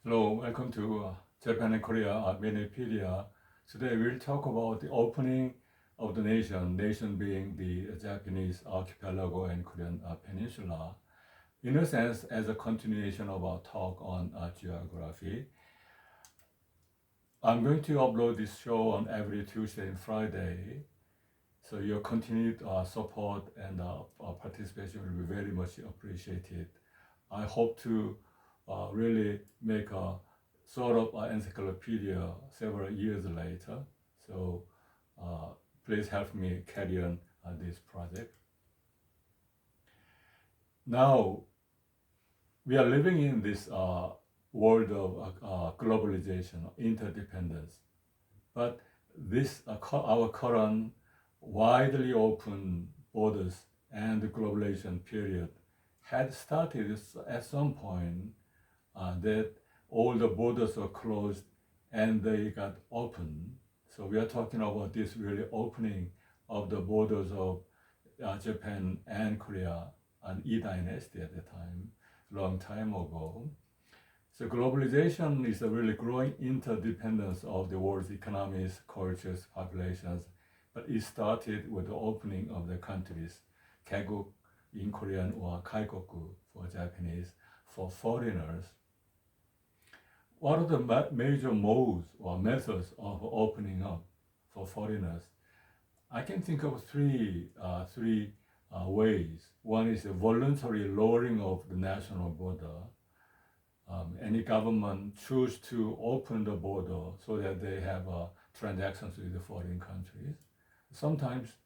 Hello, welcome to Japan and Korea MINIPEDIA. Today we'll talk about the opening of the nation being the Japanese archipelago and Korean peninsula. In a sense, as a continuation of our talk on geography, I'm going to upload this show on every Tuesday and Friday. So your continued support and participation will be very much appreciated. I hope to really make a sort of encyclopedia several years later. So uh, please help me carry on this project. Now, we are living in this world of globalization, interdependence. But this, our current widely open borders and the globalization period had started at some point that all the borders were closed and they got open. So we are talking about this really opening of the borders of Japan and Korea and E dynasty at the time, long time ago. So globalization is a really growing interdependence of the world's economies, cultures, populations, but it started with the opening of the countries, 개국 in Korean or 가이거구 for Japanese, for foreigners. What are the major modes or methods of opening up for foreigners? I can think of three ways. One is a voluntary lowering of the national border. Any government choose to open the border so that they have transactions with the foreign countries. Sometimes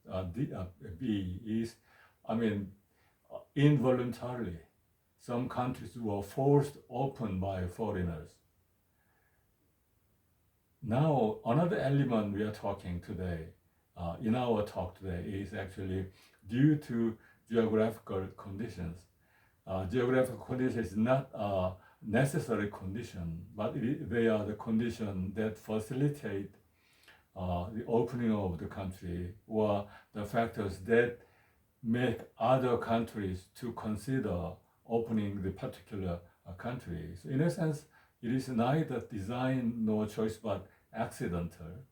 B is, involuntarily. Some countries were forced open by foreigners. Now, another element we are talking today, in our talk today, is actually due to geographical conditions. Geographical conditions is not a necessary condition, but they are the condition that facilitate the opening of the country, or the factors that make other countries to consider opening the particular country. So in a sense, it is neither design nor choice, but accidental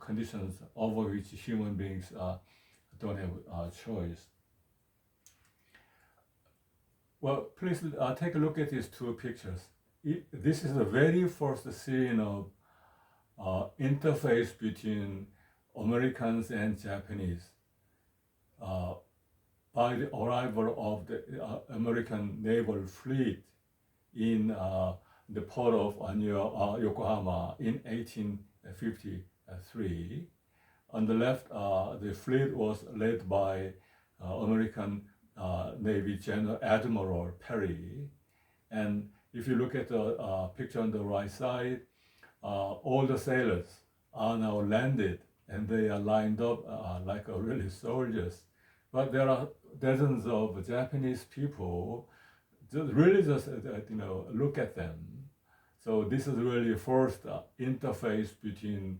conditions over which human beings don't have choice. Well, please take a look at these two pictures. This is the very first scene of interface between Americans and Japanese. By the arrival of the American naval fleet in the port of Yokohama in 1853. On the left, the fleet was led by American Navy General Admiral Perry. And if you look at the picture on the right side, all the sailors are now landed and they are lined up like really soldiers. But there are dozens of Japanese people just look at them. So this is really first interface between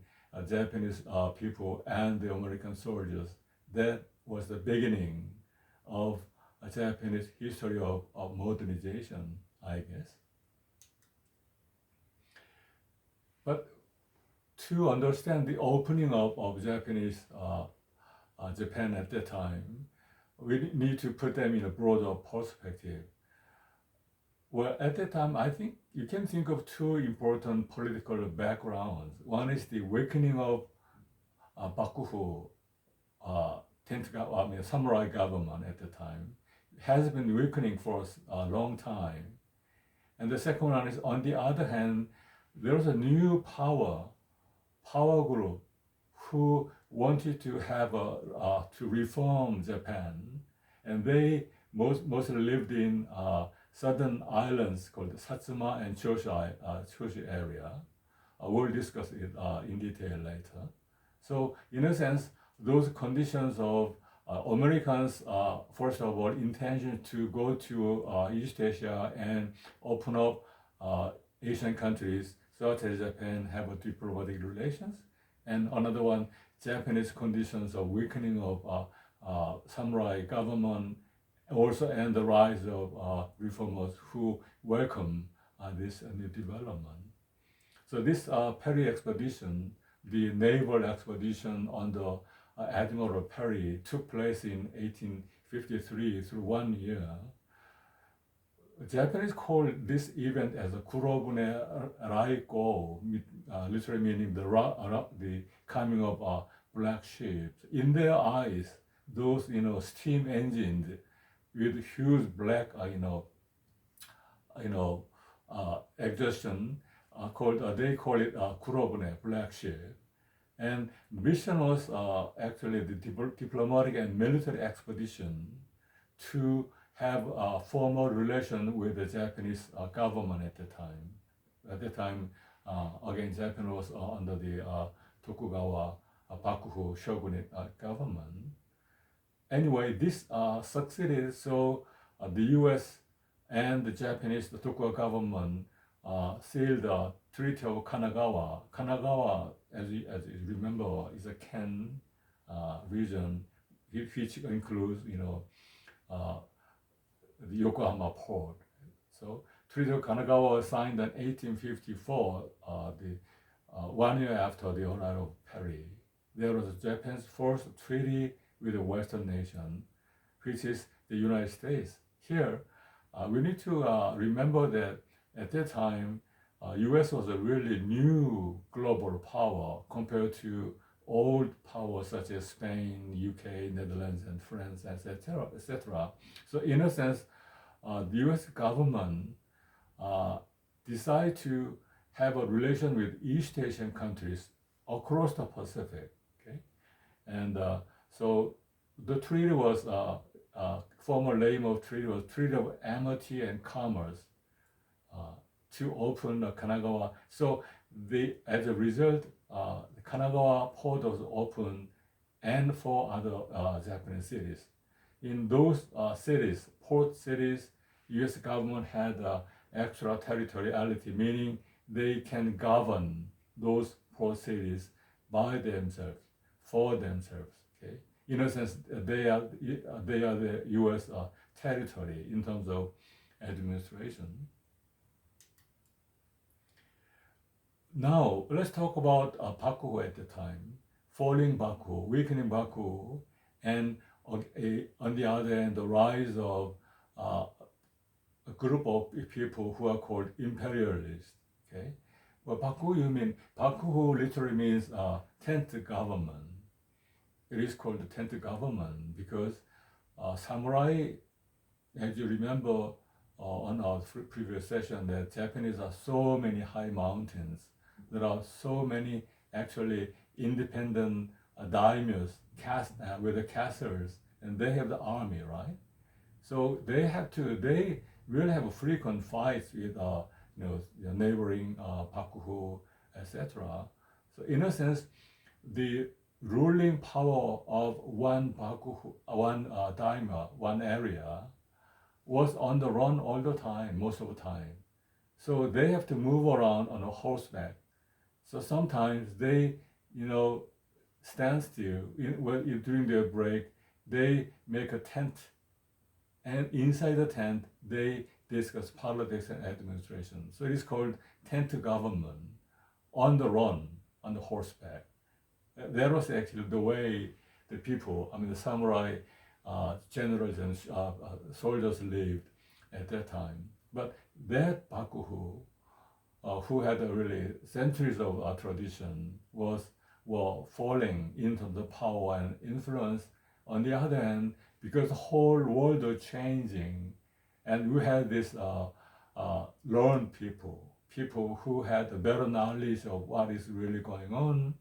Japanese people and the American soldiers. That was the beginning of a Japanese history of modernization, I guess. But to understand the opening up of Japanese Japan at that time, we need to put them in a broader perspective. Well, at that time, I think you can think of two important political backgrounds. One is the weakening of Bakufu, samurai government at the time. It has been weakening for a long time. And the second one is, on the other hand, there's a new power group who wanted to have to reform Japan, and they mostly lived in southern islands called Satsuma and Choshi area. We'll discuss it in detail later. So in a sense, those conditions of Americans, first of all, intention to go to East Asia and open up Asian countries such as Japan, have a diplomatic relations. And another one, Japanese conditions of weakening of samurai government, also, and the rise of reformers who welcome this new development. So this Perry expedition, the naval expedition under Admiral Perry, took place in 1853 through 1 year. The Japanese call this event as a Kurobune Raiko, literally meaning the coming of black ships. In their eyes, those steam engines with huge black exhaustion they call it Kurobune, black ship. And mission was actually the diplomatic and military expedition to have a formal relation with the Japanese government at the time. At the time, again, Japan was under the Tokugawa Bakufu shogunate government. Anyway, this succeeded, so the U.S. and the Japanese, the Tokugawa government, sealed the Treaty of Kanagawa. Kanagawa, as you remember, is a Ken region, which includes, the Yokohama port. So Treaty of Kanagawa was signed in 1854, 1 year after the arrival of Perry. There was Japan's first treaty with a Western nation, which is the United States. Here, we need to remember that at that time, U.S. was a really new global power compared to old powers such as Spain, UK, Netherlands, and France, etc., etc. So in a sense, the U.S. government decided to have a relation with East Asian countries across the Pacific. Okay, and so the treaty was former name of treaty was Treaty of Amity and Commerce to open Kanagawa. So as a result, the Kanagawa port was open and 4 other Japanese cities. In those cities, port cities, U.S. government had extraterritoriality, meaning they can govern those port cities by themselves, for themselves. Okay, in a sense, they are the U.S. Territory in terms of administration. Now let's talk about Bakufu at the time, falling Bakufu, weakening Bakufu, and on the other hand, the rise of a group of people who are called imperialists. Okay, well, Bakufu literally means tent government. It is called the tent government because samurai, as you remember on our previous session, that Japanese are so many high mountains. There are so many actually independent daimyos with the castles, and they have the army, right? So they really have frequent fights with the neighboring Bakufu, etc. So in a sense, the ruling power of one Bakufu, one daimyo, one area, was on the run all the time, most of the time. So they have to move around on a horseback. So sometimes they, stand still. During their break, they make a tent, and inside the tent, they discuss politics and administration. So it is called tent government, on the run, on the horseback. That was actually the way the people, the samurai, generals and soldiers lived at that time. But that Bakufu, who had really centuries of tradition, were falling in terms of power and influence. On the other hand, because the whole world was changing, and we had this learned people who had a better knowledge of what is really going on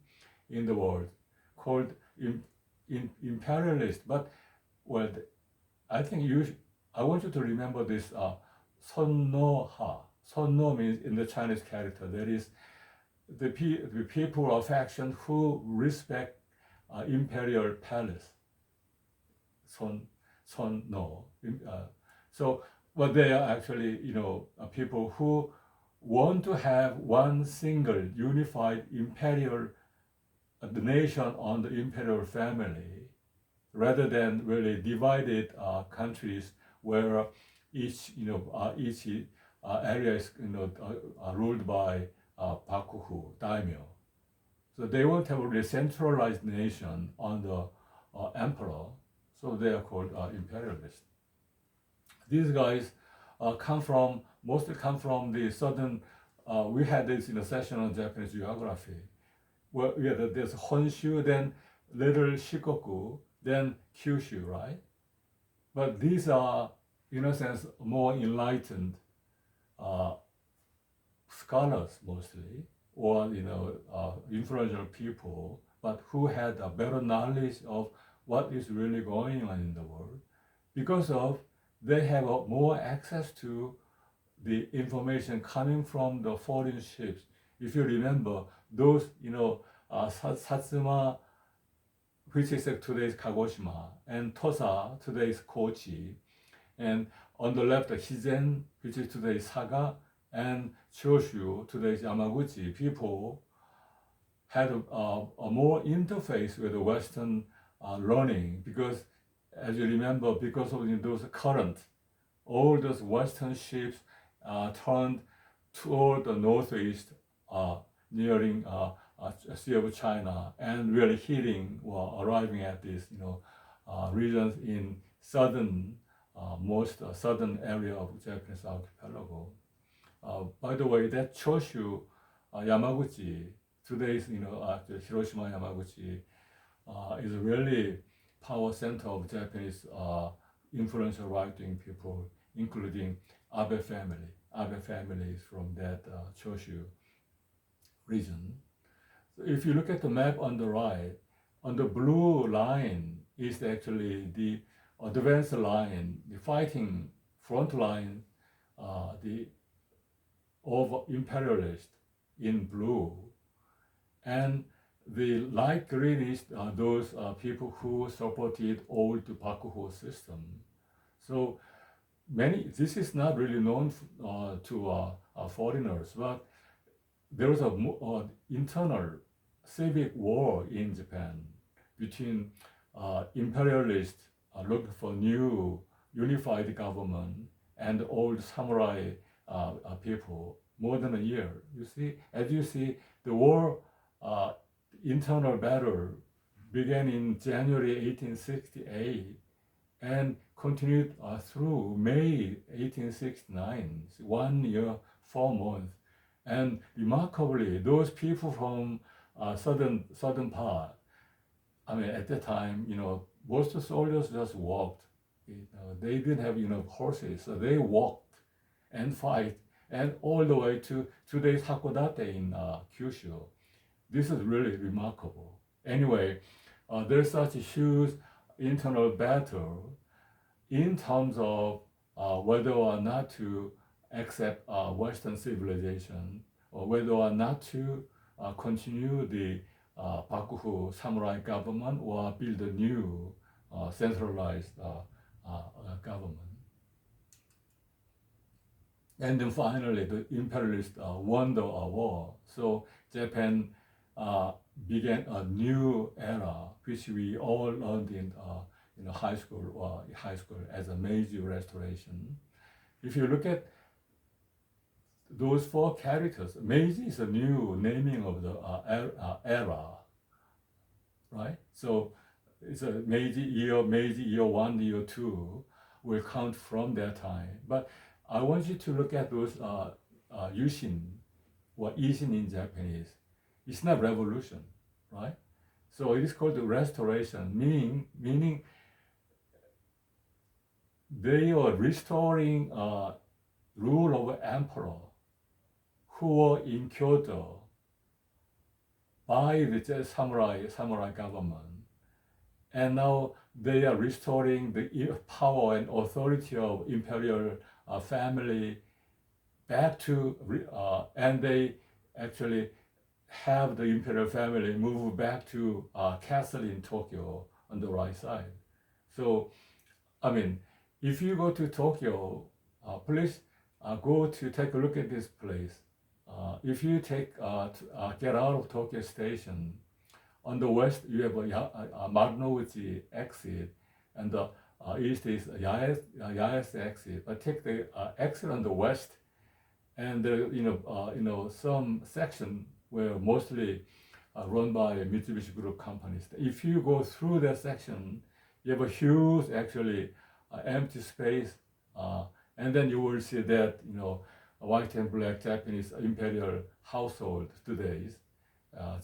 in the world, called imperialist. But well, I think I want you to remember this Sonno-ha. Sonno means in the Chinese character, that is the people or faction who respect imperial palace. Sonno. So, but they are actually, people who want to have one single unified imperial the nation on the imperial family, rather than really divided countries where each area is ruled by Bakuhu daimyo. So they won't have a really centralized nation under emperor. So they are called imperialists. These guys mostly come from the southern. We had this in a session on Japanese geography. Well, yeah, there's Honshu, then little Shikoku, then Kyushu, right? But these are, in a sense, more enlightened scholars mostly, or influential people, but who had a better knowledge of what is really going on in the world, because of they have more access to the information coming from the foreign ships. If you remember, those, Satsuma, which is today's Kagoshima, and Tosa, today's Kochi, and on the left, Hizen, which is today's Saga, and Choshu, today's Yamaguchi, people had a more interface with the Western learning, because, as you remember, because of those currents, all those Western ships turned toward the northeast, nearing Sea of China, and really hitting or arriving at these regions in most southern area of Japanese archipelago. By the way, that Choshu, Yamaguchi, today's Hiroshima, Yamaguchi, is a really power center of Japanese influential right-wing people, including Abe family. Abe family is from that Choshu region. So if you look at the map on the right, on the blue line is actually the advanced line, the fighting front line, the of imperialists in blue, and the light green is those people who supported old Bakuho system. So this is not really known to foreigners, but there was a internal civic war in Japan between imperialists looking for new unified government and old samurai people, more than a year. As you see, the war, internal battle began in January 1868 and continued through May 1869, 1 year, 4 months. And remarkably, those people from southern part, at that time, most of the soldiers just walked. They didn't have enough horses, so they walked and fight, and all the way to today's Hakodate in Kyushu. This is really remarkable. Anyway, there's such a huge internal battle in terms of whether or not to accept Western civilization, or whether or not to continue the Bakufu samurai government or build a new centralized government. And then finally, the imperialists won the war. So Japan began a new era, which we all learned in high school as a Meiji Restoration. If you look at those 4 characters, Meiji is a new naming of the era, right? So it's a Meiji year 1, year 2 will count from that time. But I want you to look at those Yushin or Ishin in Japanese. It's not revolution, right? So it is called the restoration, meaning they are restoring rule of emperor who were in Kyoto by the samurai government. And now they are restoring the power and authority of imperial family back to, and they actually have the imperial family move back to castle in Tokyo on the right side. So, if you go to Tokyo, please go to take a look at this place. If you get out of Tokyo Station, on the west you have a Marunouchi exit, and the east is Yaes exit. But take the exit on the west, and there, some section were mostly run by Mitsubishi Group companies. If you go through that section, you have a huge, actually, empty space, and then you will see that, a white and black Japanese imperial household today.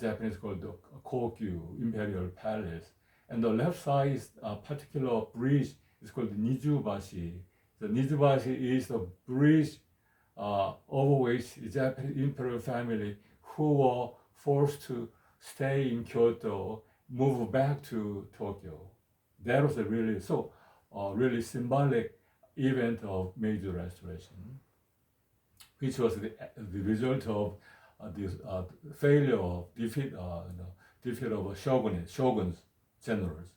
Japanese called the Kokyu Imperial Palace. And the left side is a particular bridge. It's called Nijubashi. The Nijubashi is the bridge over which the Japanese imperial family who were forced to stay in Kyoto move back to Tokyo. That was a really symbolic event of Meiji Restoration, which was the result of this failure of defeat of shoguns, generals,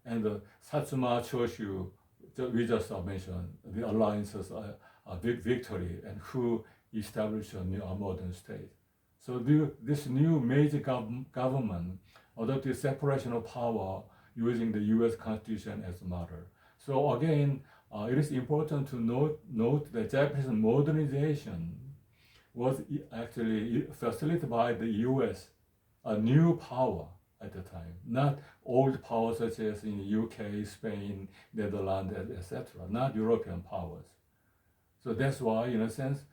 and the Satsuma Choshu. We just mentioned the alliances, a big victory, and who established a new modern state. So this new Meiji government adopted separation of power using the U.S. Constitution as a model. So again, it is important to note that Japanese modernization was actually facilitated by the U.S., a new power at the time, not old powers such as in the UK, Spain, Netherlands, etc., not European powers. So that's why, in a sense,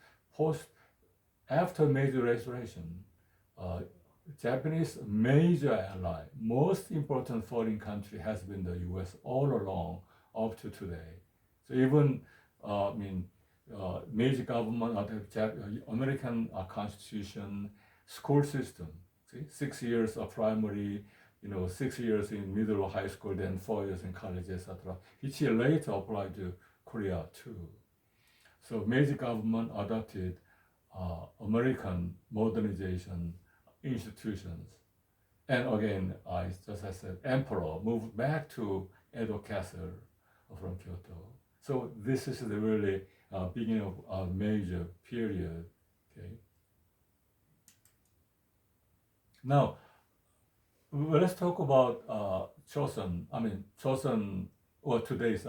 after Meiji Restoration, Japanese major ally, most important foreign country has been the U.S. all along up to today. So even, Meiji government, American Constitution, school system, 6 years of primary, 6 years in middle high school, then 4 years in college, etc., which later applied to Korea too. So Meiji government adopted American modernization institutions. And again, as I said, emperor moved back to Edo Castle from Kyoto. So this is the really beginning of a major period. Okay. Now, let's talk about Chosun. Chosun, or today's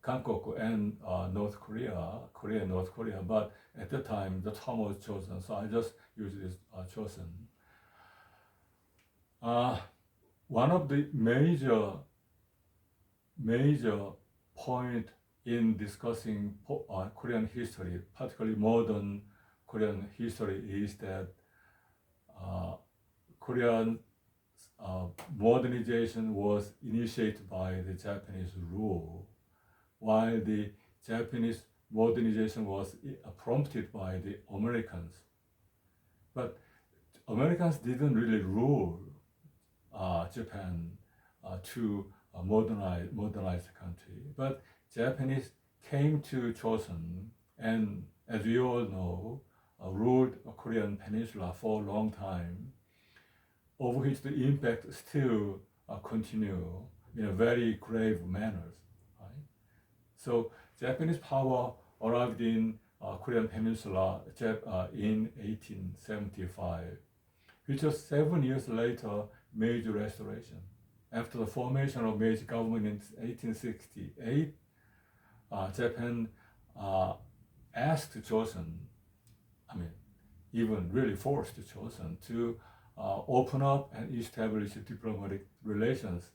Hankoku and North Korea, Korea and North Korea, but at the time the term was chosen, so I just use this Chosun. One of the major point in discussing Korean history, particularly modern Korean history, is that Korean modernization was initiated by the Japanese rule, while the Japanese modernization was prompted by the Americans. But Americans didn't really rule Japan to modernize the country. But Japanese came to Joseon and, as we all know, ruled a Korean peninsula for a long time, over which the impact still continue in a very grave manner. Right? So Japanese power arrived in Korean peninsula in 1875, which was 7 years later Meiji Restoration. After the formation of Meiji government in 1868, Japan asked Joseon, even really forced Joseon to open up and establish diplomatic relations,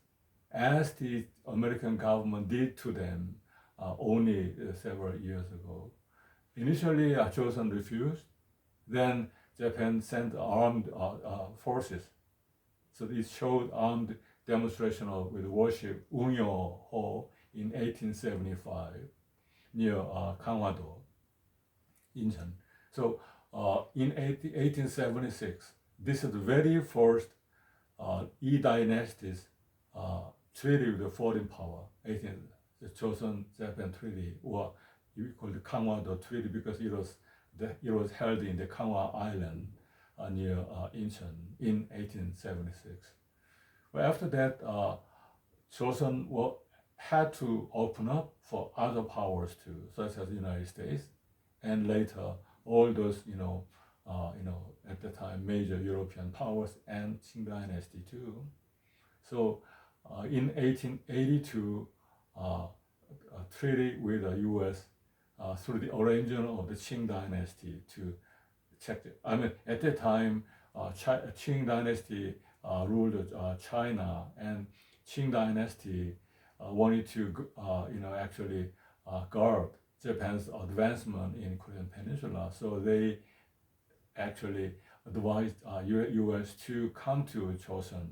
as the American government did to them only several years ago. Initially, Joseon refused. Then Japan sent armed forces. So it showed armed demonstration with warship Ungyo-ho in 1875 near Gangwado, Incheon. So in 1876, this is the very first E Dynasty's treaty with the foreign power, the Joseon-Japan Treaty, or you call the Gangwado Treaty because it was held in the Gangwa Island near Incheon in 1876. Well, after that, Joseon had to open up for other powers too, such as the United States, and later all those at the time major European powers and Qing Dynasty too. So in 1882, a treaty with the U.S. through the arrangement of the Qing dynasty to check. I mean, at that time, Qing dynasty ruled China, and Qing dynasty wanted to, actually guard Japan's advancement in Korean Peninsula. So they actually advised U.S. to come to Joseon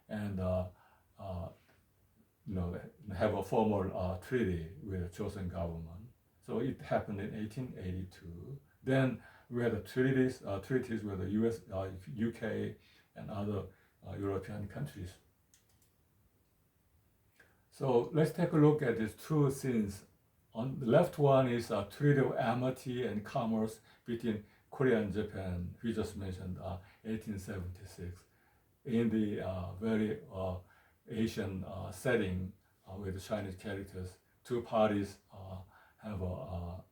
and have a formal treaty with the Joseon government. So it happened in 1882. Then we had treaties with the U.S., UK, and other European countries. So let's take a look at these two scenes. On the left one is a Treaty of Amity and Commerce between Korea and Japan, we just mentioned, 1876, in the very Asian setting with Chinese characters. Two parties have a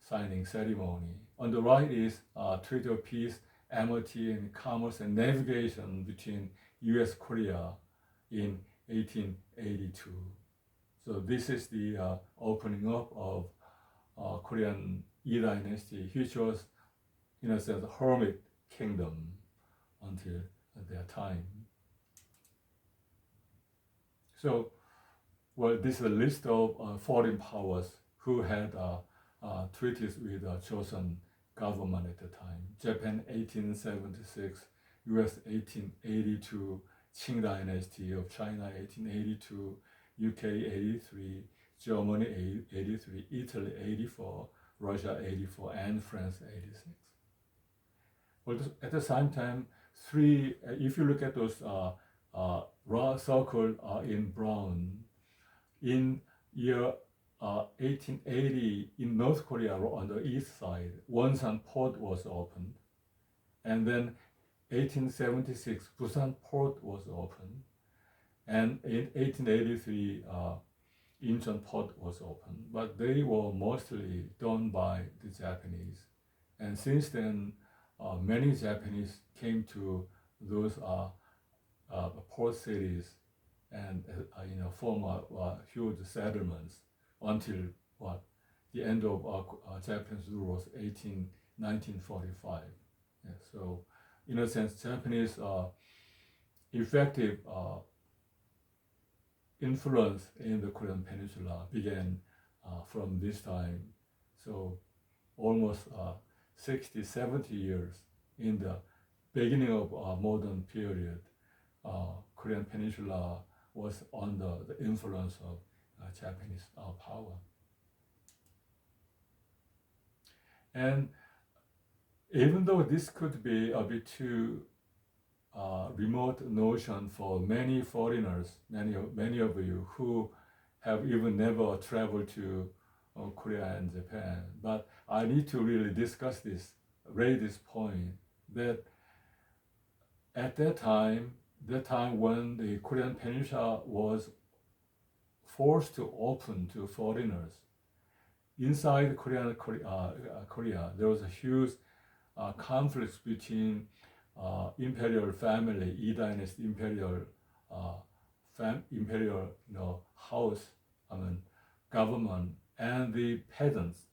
signing ceremony. On the right is Treaty of Peace, Amity, and Commerce and Navigation between U.S. Korea in 1882. So this is the opening up of Korean Yi Dynasty, which was, in a sense, a hermit kingdom until their time. So, well, this is a list of foreign powers who had treaties with the Joseon government at the time. Japan 1876, US 1882, Qing Dynasty of China 1882, UK 83, Germany 83, Italy 84, Russia 84, and France 86. Well, at the same time, if you look at those circled in brown, in year 1880 in North Korea on the east side, Wonsan Port was opened, and then 1876 Busan Port was opened, and in 1883 Incheon Port was opened, but they were mostly done by the Japanese, and since then many Japanese came to those port cities and form huge settlements until the end of Japanese rule was 1945. Yeah, so in a sense, Japanese effective influence in the Korean Peninsula began from this time. So almost 60, 70 years in the beginning of modern period, Korean Peninsula was under the influence of Japanese power. And even though this could be a bit too remote notion for many foreigners, many of you who have even never traveled to Korea and Japan, but I need to really discuss this, raise this point, that at that time when the Korean Peninsula was forced to open to foreigners, inside Korea, there was a huge conflict between imperial family, Yi Dynasty imperial house, government, and the peasants.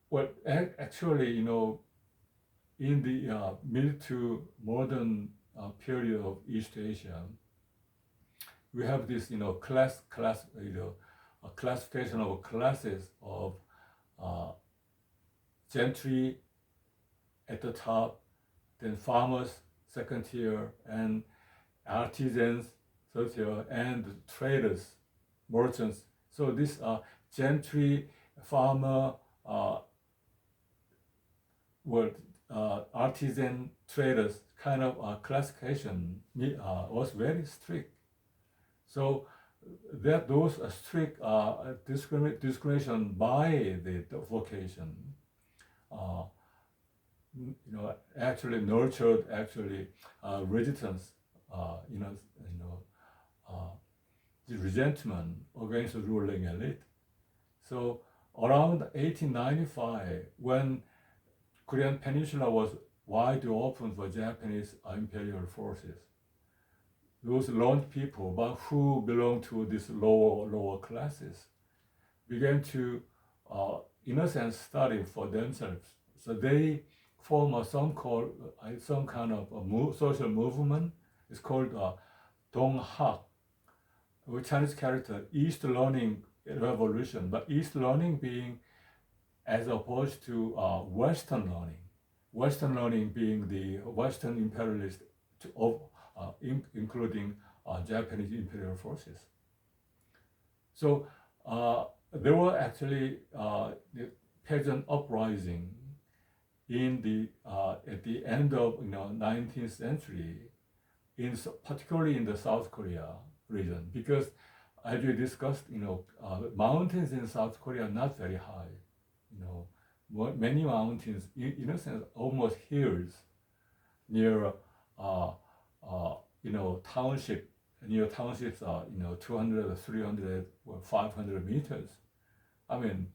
Well, actually, in the mid to modern period of East Asia, we have this, classification of classes of gentry at the top, then farmers second tier, and artisans third tier, and traders, merchants. So this gentry, farmer, artisan, traders kind of classification was very strict. So that those strict discrimination by the vocation, actually nurtured resistance, the resentment against the ruling elite. So around 1895, when Korean Peninsula was wide open for Japanese imperial forces, those learned people, but who belong to these lower classes, began to, in a sense, study for themselves. So they form some kind of social movement. It's called Donghak, with Chinese character East Learning Revolution, but East Learning being as opposed to Western learning. Western learning being the Western imperialist, including Japanese imperial forces. So there were actually the peasant uprising in the at the end of 19th century, particularly in the South Korea region, because as we discussed, mountains in South Korea are not very high. Many mountains, in a sense, almost hills near, townships are 200, 300, or 500 meters. I mean,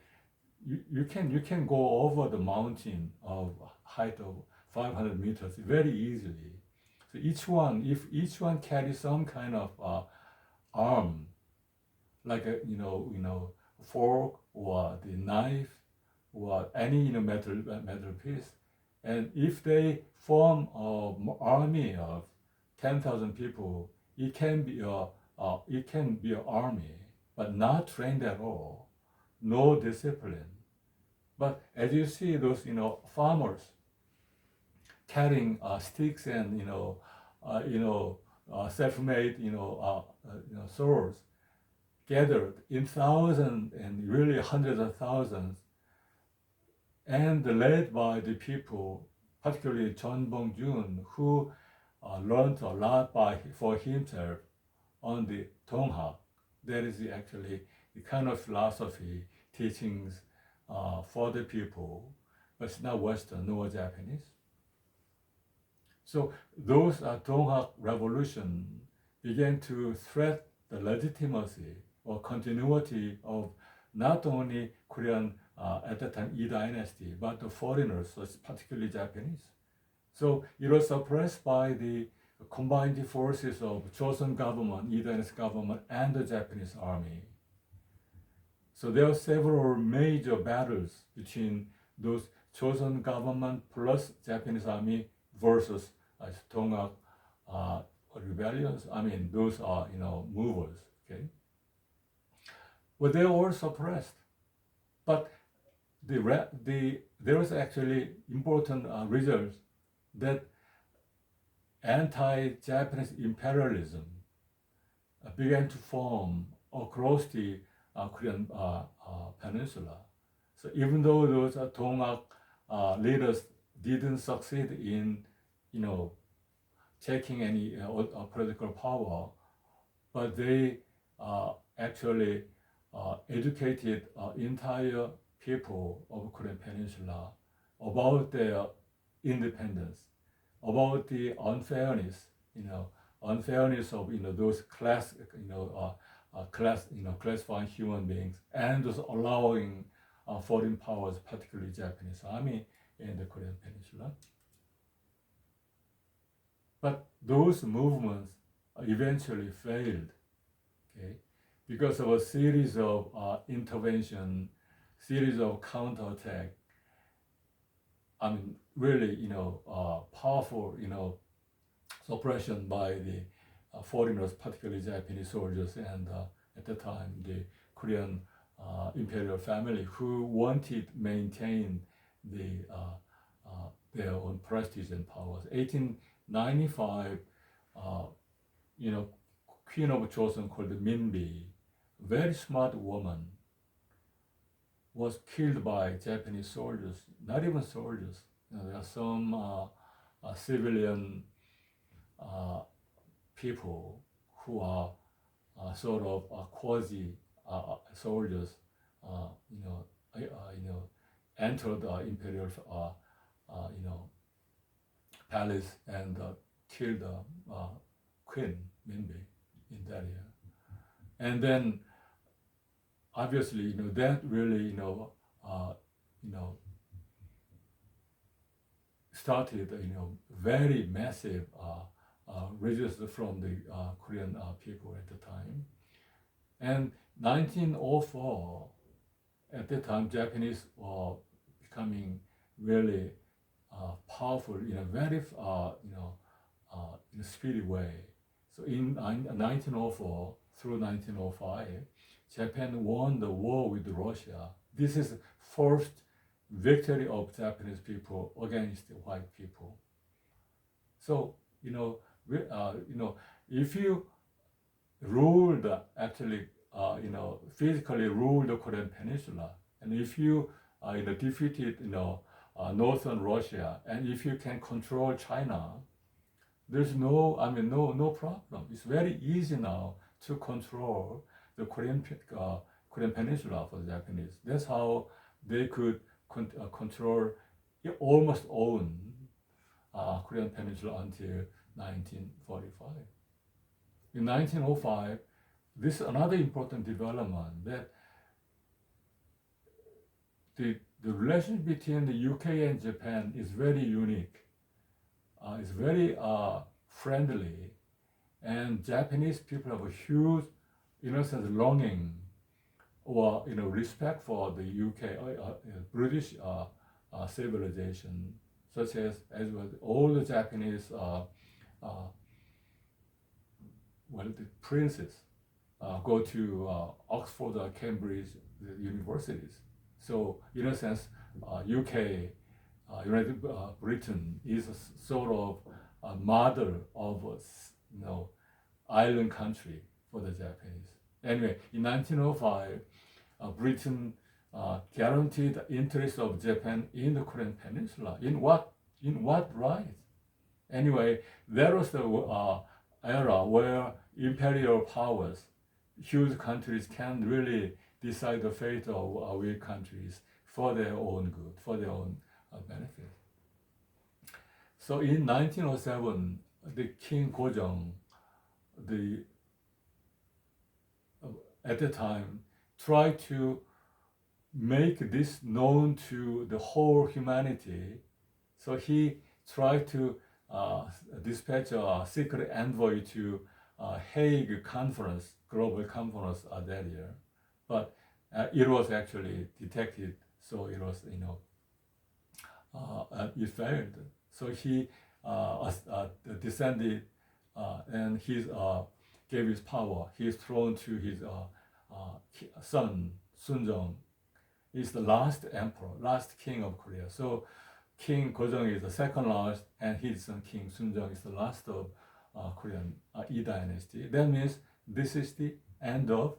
you can go over the mountain of height of 500 meters very easily. So if each one carries some kind of arm, like a fork or the knife or any metal piece, and if they form an army of 10,000 people, it can be an army, but not trained at all, no discipline. But as you see those farmers carrying sticks and self-made swords, gathered in thousands and really hundreds of thousands, and led by the people, particularly John Bong-jun, who learned a lot for himself on the Donghak. That is actually the kind of philosophy, teachings for the people, but it's not Western nor Japanese. So those Donghak revolution began to threat the legitimacy or continuity of not only Korean at the time Yi Dynasty, but the foreigners, particularly Japanese. So it was suppressed by the combined forces of Joseon government, Yi Dynasty government, and the Japanese army. So there are several major battles between those Joseon government plus Japanese army versus Donghak rebellions. I mean, those are movers. Okay, well, they were all suppressed, but there was actually important results that anti-Japanese imperialism began to form across the Korean peninsula. So even though those Donghak leaders didn't succeed in, taking any political power, but they actually educated entire people of Korean peninsula about their independence, about the unfairness of those classifying human beings, and just allowing foreign powers, particularly Japanese army in the Korean peninsula. But those movements eventually failed, okay, because of a series of intervention, series of counterattack. I mean, really, powerful, suppression by the foreigners, particularly Japanese soldiers, and at the time the Korean imperial family, who wanted to maintain their own prestige and powers. 1895, Queen of Joseon called Minbi, very smart woman, was killed by Japanese soldiers. Not even soldiers. There are some civilian people who are sort of quasi soldiers, entered the imperial, palace and killed Queen Minbi in that year. And then, obviously, that really, started, very massive registered from the Korean people at the time. And 1904, at that time, Japanese were becoming really powerful in a very, in a speedy way. So in 1904 through 1905, Japan won the war with Russia. This is the first victory of Japanese people against the white people. So if you ruled actually, physically ruled the Korean Peninsula, and if you defeated northern Russia, and if you can control China, there's no problem. It's very easy now to control the Korean Peninsula for the Japanese. That's how they could control, almost own Korean Peninsula until 1945. In 1905, this is another important development, that the relationship between the UK and Japan is very unique. It's very friendly, and Japanese people have a huge, longing or respect for the UK, British civilization, such as well all the Japanese the princes go to Oxford or Cambridge universities. So in a sense, UK, United Britain is a sort of a model of island country for the Japanese. Anyway, in 1905, Britain guaranteed the interest of Japan in the Korean Peninsula. In what right? Anyway, that was the era where imperial powers, huge countries, can really decide the fate of weak countries for their own good, for their own benefit. So in 1907, the King Gojong, at the time, tried to make this known to the whole humanity. So he tried to dispatch a secret envoy to Hague conference, global conference that year, but it was actually detected. So it was, it failed. So he descended, and he gave his power, his throne to his son Sunjong. Is the last emperor, last king of Korea. So King Gojong is the second last, and his son King Sunjong is the last of Korean Yi dynasty. That means this is the end of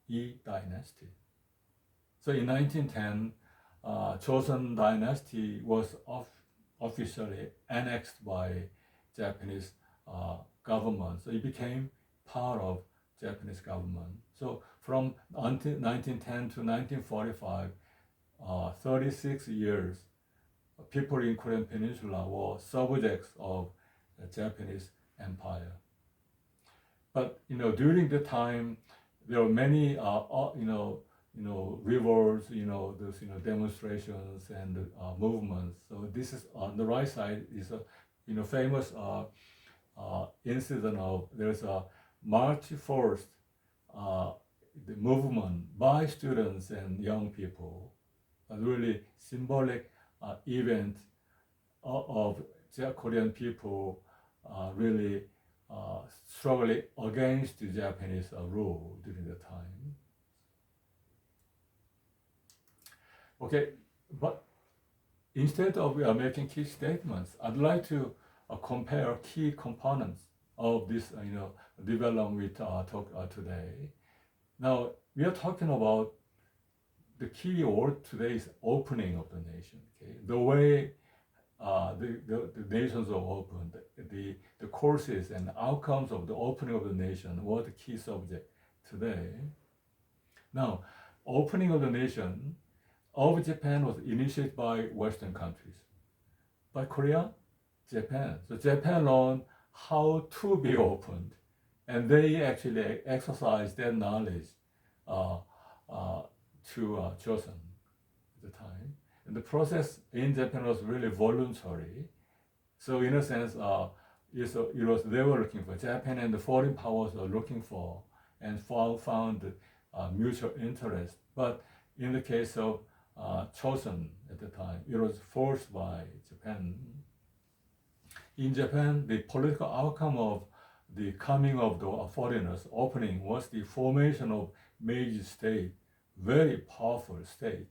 Yi dynasty. So in 1910, Joseon dynasty was officially annexed by Japanese government. So it became part of Japanese government. So from 1910 to 1945, 36 years, people in Korean Peninsula were subjects of the Japanese Empire. But during the time, there were many revolts, those demonstrations and movements. So this is on the right side is a famous incident of there's a March 1st, the movement by students and young people, a really symbolic event of Korean people really struggling against the Japanese rule during the time. Okay, but instead of making key statements, I'd like to compare key components of this development we talk today. Now, we are talking about the key word today is opening of the nation. Okay? The way the nations are opened, the courses and outcomes of the opening of the nation were the key subject today. Now, opening of the nation of Japan was initiated by Western countries. By Korea, Japan. So Japan learned how to be opened, and they actually exercised their knowledge to Joseon at the time. And the process in Japan was really voluntary. So in a sense, they were looking for, Japan and the foreign powers were looking for, and found mutual interest. But in the case of Chosun at the time, it was forced by Japan. In Japan, the political outcome of the coming of the foreigners opening was the formation of Meiji state, very powerful state,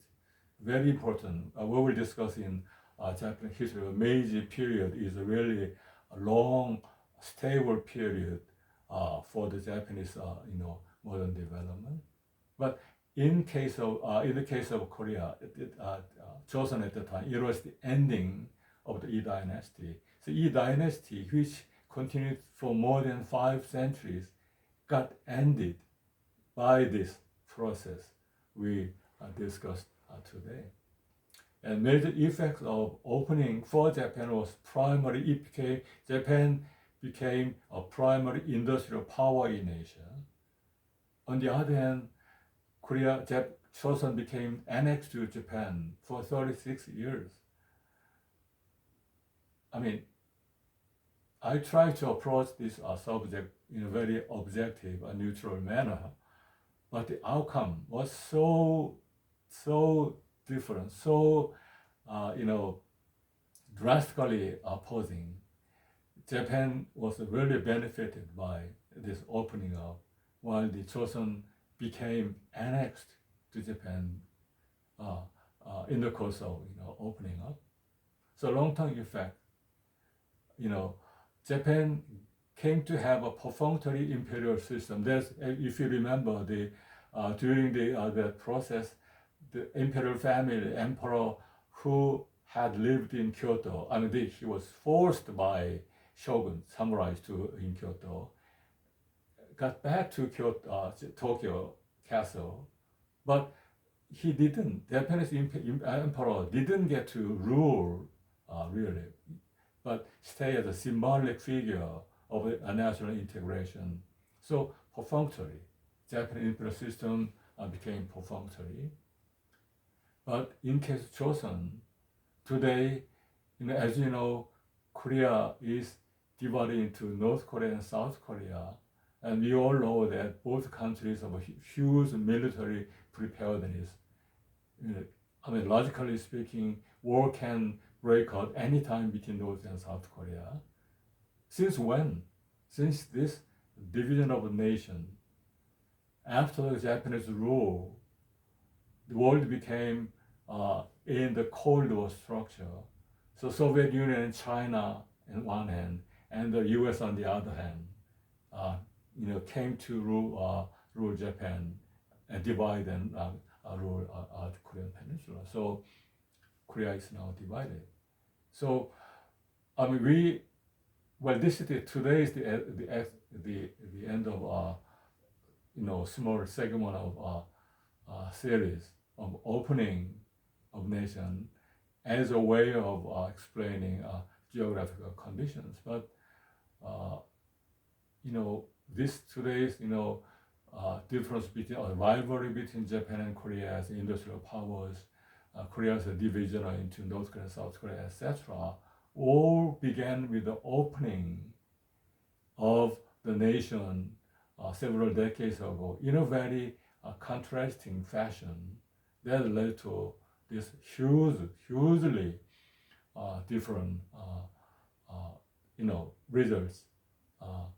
very important. We will discuss in Japanese history. The Meiji period is a really a long, stable period for the Japanese, modern development. But in the case of Korea, Joseon at the time, it was the ending of the Yi dynasty. So Yi dynasty, which continued for more than 5 centuries, got ended by this process we discussed today. And major effects of opening for Japan was Japan became a primary industrial power in Asia. On the other hand, Joseon became annexed to Japan for 36 years. I mean, I try to approach this subject in a very objective and neutral manner, but the outcome was so different, so drastically opposing. Japan was really benefited by this opening up, while the Joseon became annexed to Japan in the course of opening up. So long-term effect, Japan came to have a perfunctory imperial system. If you remember, during the process, the imperial family, the emperor who had lived in Kyoto, he was forced by shogun, samurais in Kyoto, got back to Tokyo castle, but he didn't. The Japanese emperor didn't get to rule really, but stay as a symbolic figure of a national integration. So perfunctory, Japanese imperial system became perfunctory. But in case of Joseon, today, as you know, Korea is divided into North Korea and South Korea, and we all know that both countries have a huge military preparedness. Logically speaking, war can break out anytime between North and South Korea. Since when? Since this division of the nation, after the Japanese rule, the world became in the Cold War structure. So Soviet Union and China on one hand, and the U.S. on the other hand, came to rule Japan and divide and rule the Korean Peninsula. So Korea is now divided. So today is the end of small segment of series of opening of nation as a way of explaining geographical conditions. But this today's difference between rivalry between Japan and Korea as industrial powers, Korea's division into North Korea, South Korea, etc., all began with the opening of the nation several decades ago in a very contrasting fashion that led to this hugely different results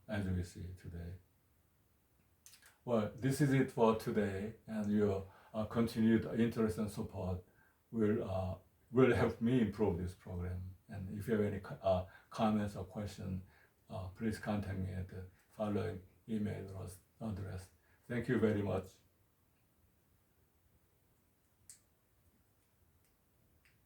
as we see today. Well, this is it for today, and your continued interest and support will help me improve this program. And if you have any comments or questions, please contact me at the following email address. Thank you very much.